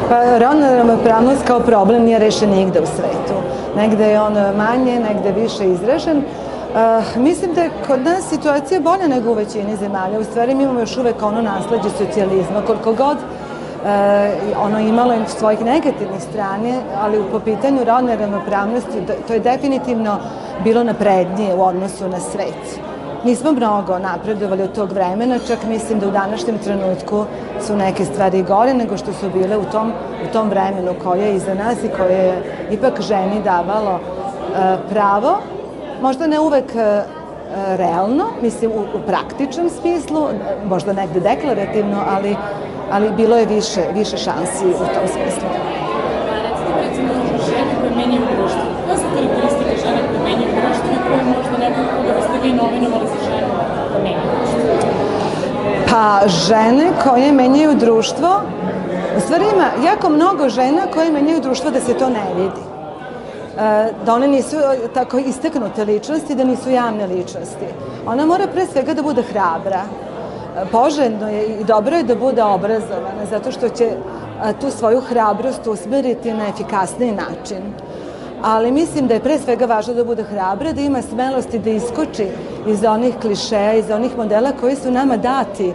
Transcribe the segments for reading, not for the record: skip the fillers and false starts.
Pa rodna ravnopravnost kao problem nije rešen nigde u svetu. Negde je on manje, negde više izražen. Mislim da je kod nas situacija bolja nego u većini zemalja. U stvari mi imamo još uvek ono nasleđe socijalizma. Koliko god ono imalo svojih negativnih strane, ali po pitanju rodne ravnopravnosti to je definitivno bilo naprednije u odnosu na svet. Nismo mnogo napredovali od tog vremena, čak mislim da u današnjem trenutku su neke stvari gore nego što su bile u tom vremenu koje je iza nas i koje je ipak ženi davalo pravo, možda ne uvek realno, mislim u praktičnom smislu, možda negde deklarativno, ali bilo je više šansi u tom smislu. Recite, recimo, žene koje menjaju društvo. Koje su karakteristike žene koje menjaju društvo i koje možda nekako da ste vi nominovali za ženu koje menjaju društvo? Pa žene koje menjaju društvo, u stvari ima jako mnogo žena koje menjaju društvo da se to ne vidi. Da one nisu tako istaknute ličnosti, da nisu javne ličnosti. Ona mora pre svega da bude hrabra. Poželjno je i dobro je da bude obrazovana, zato što će tu svoju hrabrost usmeriti na efikasniji način. Ali mislim da je pre svega važno da bude hrabra, da ima smelosti da iskoči iz onih klišeja, iz onih modela koji su nama dati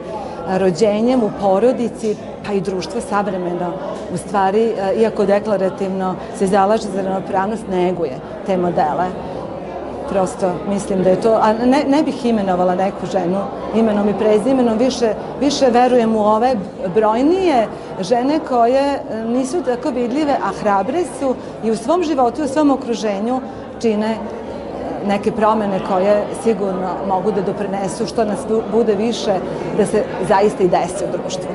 rođenjem u porodici, pa i društvo savremeno. U stvari, iako deklarativno se zalaže za ravnopravnost, neguje te modele. Prosto mislim da je to, a ne bih imenovala neku ženu imenom i prezimenom, više verujem u ove brojnije žene koje nisu tako vidljive, a hrabre su i u svom životu i u svom okruženju čine neke promene koje sigurno mogu da doprinesu što nas bude više da se zaista i desi u društvu.